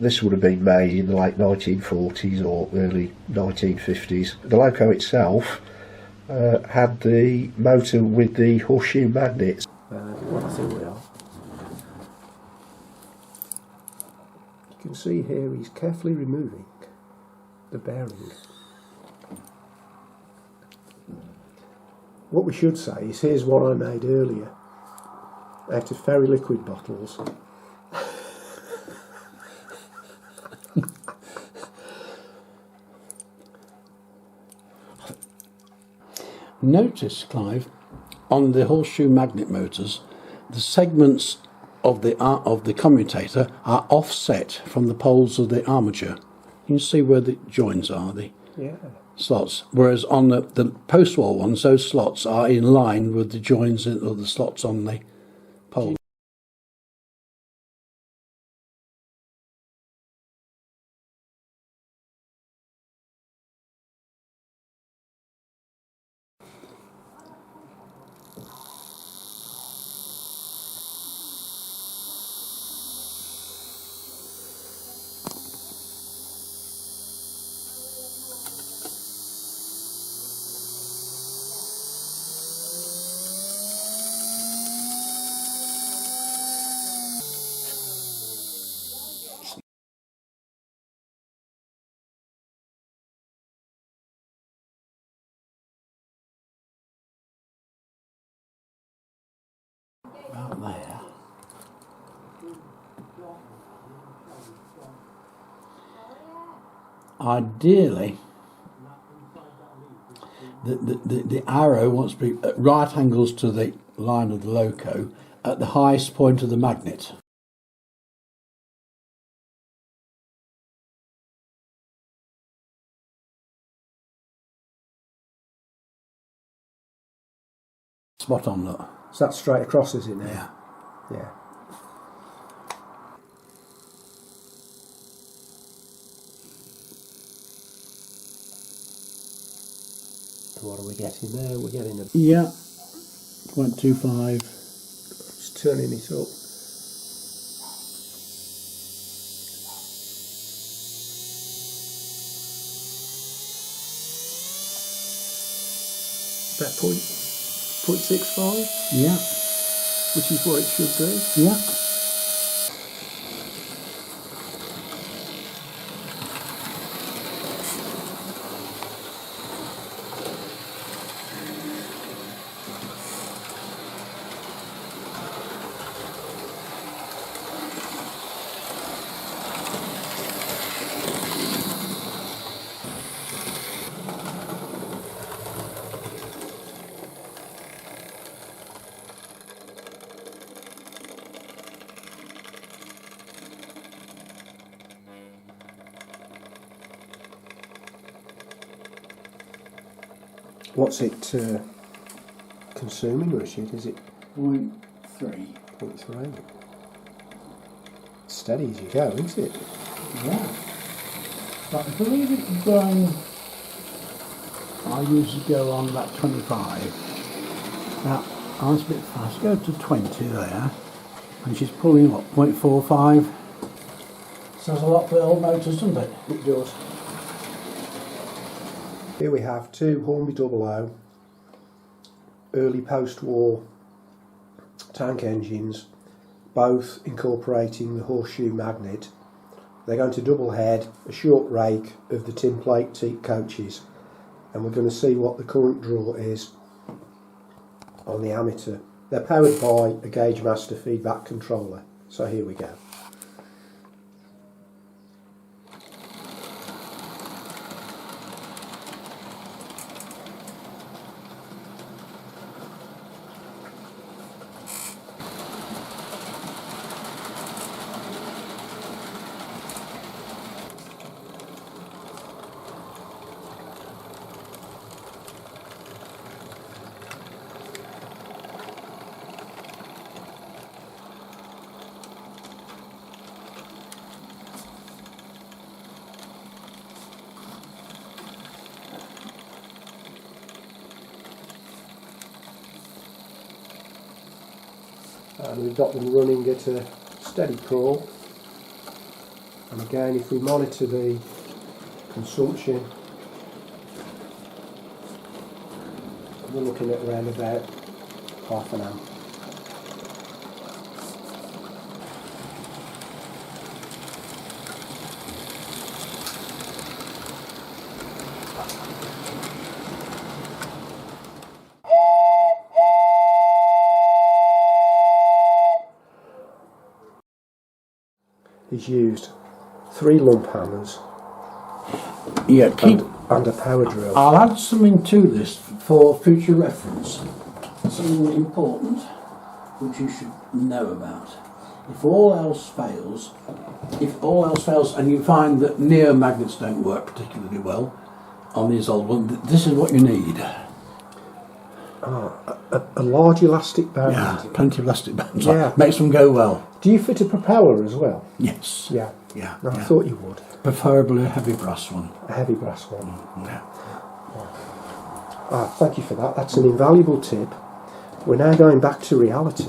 This would have been made in the late 1940s or early 1950s. The loco itself had the motor with the horseshoe magnets. Well, I think we are. You can see here he's carefully removing the bearing. What we should say is, here's what I made earlier out of fairy liquid bottles. Notice, Clive, on the horseshoe magnet motors, the segments of the commutator are offset from the poles of the armature. You can see where the joins are, the slots. Whereas on the post-wall ones, those slots are in line with the joins of the slots on the pole. About there. Ideally, the arrow wants to be at right angles to the line of the loco at the highest point of the magnet. Spot on, look. So that's straight across, is it now? Yeah. Yeah. What are we getting there? We're getting a... Yeah. 0.25. Just turning it up. About 0.65? Yeah. Which is what it should be. Yeah. What's it consuming, Richard? Is it 0.3. 0.3? Steady as you go, isn't it? Yeah. But I believe it's going, I usually go on about 25. Now, I was a bit fast. Go to 20 there. And she's pulling what, 0.45? Sounds a lot for old motors, doesn't it? It does. Here we have two Hornby Dublo early post-war tank engines, both incorporating the horseshoe magnet. They're going to double head a short rake of the tin plate teak coaches, and we're going to see what the current draw is on the ammeter. They're powered by a Gauge Master feedback controller, so here we go. And we've got them running at a steady crawl. And again, if we monitor the consumption, we're looking at around about half an amp. He's used 3 lump hammers Yeah, keep. and a power drill. I'll add something to this for future reference. Something important which you should know about. If all else fails, and you find that near magnets don't work particularly well on these old ones, this is what you need. A large elastic band. Yeah, plenty of elastic bands. Yeah. Makes them go well. Do you fit a propeller as well? Yes. Yeah. Yeah. No, I yeah. thought you would. Preferably a heavy brass one. A heavy brass one. Yeah. Thank you for that. That's an invaluable tip. We're now going back to reality